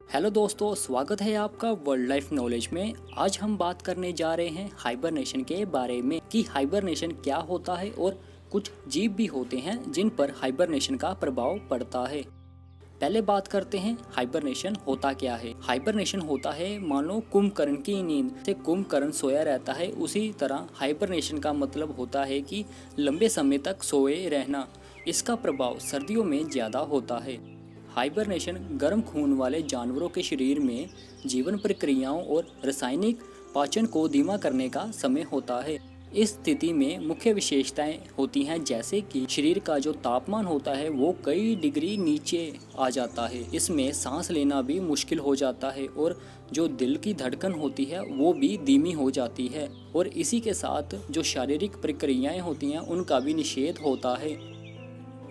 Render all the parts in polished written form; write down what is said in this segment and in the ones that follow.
Hello दोस्तों, स्वागत है आपका वर्ल्ड लाइफ नॉलेज में। आज हम बात करने जा रहे हैं हाइबरनेशन के बारे में कि हाइबरनेशन क्या होता है और कुछ जीव भी होते हैं जिन पर हाइबरनेशन का प्रभाव पड़ता है। पहले बात करते हैं हाइबरनेशन होता क्या है। हाइबरनेशन होता है मानो कुंभकर्ण की नींद से कुंभकर्ण सोया रहता है, उसी तरह हाइबरनेशन का मतलब होता है कि लंबे समय तक सोए रहना। इसका प्रभाव सर्दियों में ज़्यादा होता है। हाइबरनेशन गर्म खून वाले जानवरों के शरीर में जीवन प्रक्रियाओं और रासायनिक पाचन को धीमा करने का समय होता है। इस स्थिति में मुख्य विशेषताएं होती हैं, जैसे कि शरीर का जो तापमान होता है वो कई डिग्री नीचे आ जाता है। इसमें सांस लेना भी मुश्किल हो जाता है और जो दिल की धड़कन होती है वो भी धीमी हो जाती है और इसी के साथ जो शारीरिक प्रक्रियाएं होती हैं उनका भी निषेध होता है।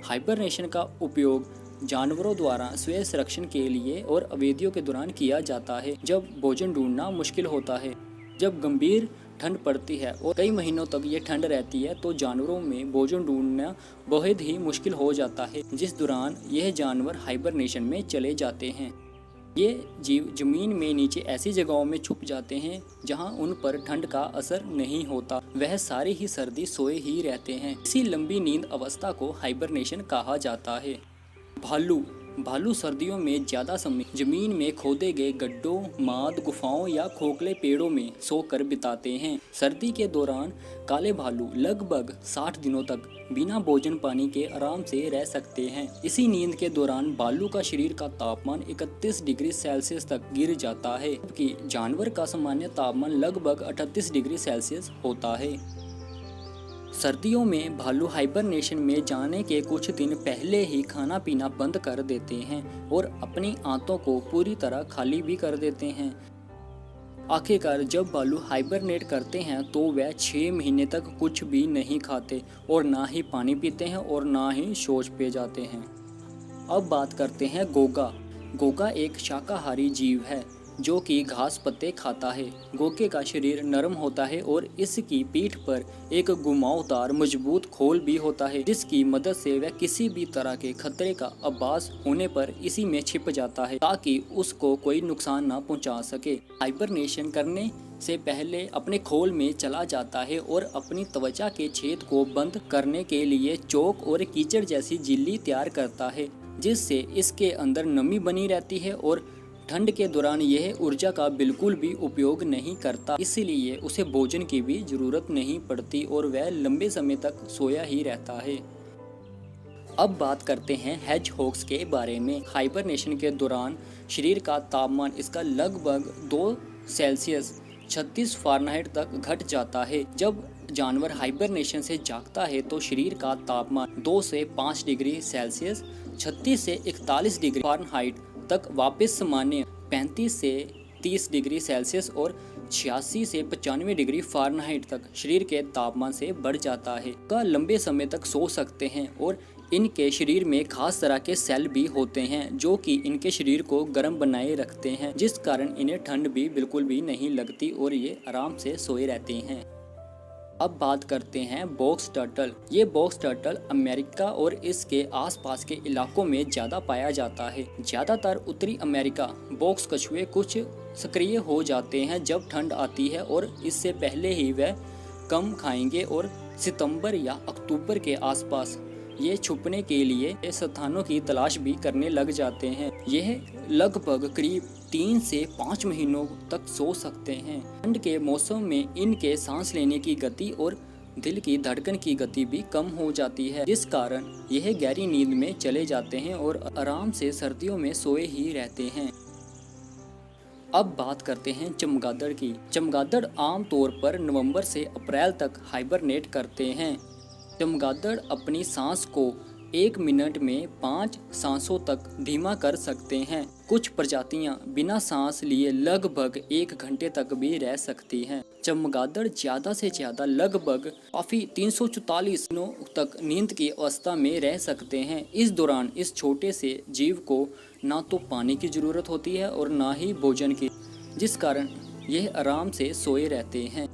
हाइबरनेशन का उपयोग जानवरों द्वारा स्वयं संरक्षण के लिए और अवधियों के दौरान किया जाता है, जब भोजन ढूंढना मुश्किल होता है। जब गंभीर ठंड पड़ती है और कई महीनों तक ये ठंड रहती है तो जानवरों में भोजन ढूंढना बहुत ही मुश्किल हो जाता है, जिस दौरान यह जानवर हाइबरनेशन में चले जाते हैं। ये जीव जमीन में नीचे ऐसी जगहों में छुप जाते हैं जहां उन पर ठंड का असर नहीं होता। वह सारी ही सर्दी सोए ही रहते हैं। इसी लंबी नींद अवस्था को हाइबरनेशन कहा जाता है। भालू सर्दियों में ज़्यादा समय जमीन में खोदे गए गड्ढों, माद गुफाओं या खोखले पेड़ों में सोकर बिताते हैं। सर्दी के दौरान काले भालू लगभग 60 दिनों तक बिना भोजन पानी के आराम से रह सकते हैं। इसी नींद के दौरान भालू का शरीर का तापमान 31 डिग्री सेल्सियस तक गिर जाता है, जबकि जानवर का सामान्य तापमान लगभग 38 डिग्री सेल्सियस होता है। सर्दियों में भालू हाइबरनेशन में जाने के कुछ दिन पहले ही खाना पीना बंद कर देते हैं और अपनी आंतों को पूरी तरह खाली भी कर देते हैं। आखिरकार जब भालू हाइबरनेट करते हैं तो वह 6 महीने तक कुछ भी नहीं खाते और ना ही पानी पीते हैं और ना ही शौच पे जाते हैं। अब बात करते हैं गोगा। गोगा एक शाकाहारी जीव है जो कि घास पत्ते खाता है। गोगे का शरीर नरम होता है और इसकी पीठ पर एक घुमावदार मजबूत खोल भी होता है, जिसकी मदद से वह किसी भी तरह के खतरे का आभास होने पर इसी में छिप जाता है ताकि उसको कोई नुकसान ना पहुंचा सके। हाइबरनेशन करने से पहले अपने खोल में चला जाता है और अपनी त्वचा के छेद को बंद करने के लिए चौक और कीचड़ जैसी झिल्ली तैयार करता है, जिससे इसके अंदर नमी बनी रहती है और ठंड के दौरान यह ऊर्जा का बिल्कुल भी उपयोग नहीं करता, इसलिए उसे भोजन की भी जरूरत नहीं पड़ती और वह लंबे समय तक सोया ही रहता है। अब बात करते हैं हेजहॉग्स के बारे में। हाइबरनेशन के दौरान शरीर का तापमान इसका लगभग 2 सेल्सियस 36 फ़ारेनहाइट तक घट जाता है। जब जानवर हाइबरनेशन से जागता है तो शरीर का तापमान 2 से 5 डिग्री सेल्सियस 36 से 41 डिग्री फ़ारेनहाइट तक वापस सामान्य 35 से 30 डिग्री सेल्सियस और 86 से 95 डिग्री फ़ारेनहाइट तक शरीर के तापमान से बढ़ जाता है। का लंबे समय तक सो सकते हैं और इनके शरीर में खास तरह के सेल भी होते हैं जो कि इनके शरीर को गर्म बनाए रखते हैं, जिस कारण इन्हें ठंड भी बिल्कुल भी नहीं लगती और ये आराम से सोए रहते हैं। अब बात करते हैं बॉक्स टर्टल। ये बॉक्स टर्टल अमेरिका और इसके आसपास के इलाकों में ज़्यादा पाया जाता है। ज़्यादातर उत्तरी अमेरिका बॉक्स कछुए कुछ सक्रिय हो जाते हैं जब ठंड आती है और इससे पहले ही वह कम खाएंगे और सितंबर या अक्टूबर के आसपास ये छुपने के लिए स्थानों की तलाश भी करने लग जाते हैं। यह लगभग करीब 3 से 5 महीनों तक सो सकते हैं। ठंड के मौसम में इनके सांस लेने की गति और दिल की धड़कन की गति भी कम हो जाती है, जिस कारण यह गहरी नींद में चले जाते हैं और आराम से सर्दियों में सोए ही रहते हैं। अब बात करते हैं चमगादड़ की। चमगादड़ आमतौर पर नवंबर से अप्रैल तक हाइबरनेट करते हैं। चमगादड़ अपनी सांस को 1 मिनट में 5 सांसों तक धीमा कर सकते हैं। कुछ प्रजातियां बिना सांस लिए लगभग 1 घंटे तक भी रह सकती हैं। चमगादड़ ज़्यादा से ज़्यादा लगभग 344 दिनों तक नींद की अवस्था में रह सकते हैं। इस दौरान इस छोटे से जीव को ना तो पानी की ज़रूरत होती है और ना ही भोजन की, जिस कारण यह आराम से सोए रहते हैं।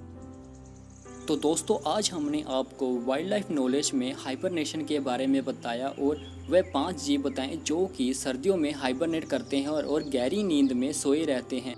तो दोस्तों आज हमने आपको वाइल्ड लाइफ नॉलेज में हाइबरनेशन के बारे में बताया और वह 5 जीव बताएं जो कि सर्दियों में हाइबरनेट करते हैं और गहरी नींद में सोए रहते हैं।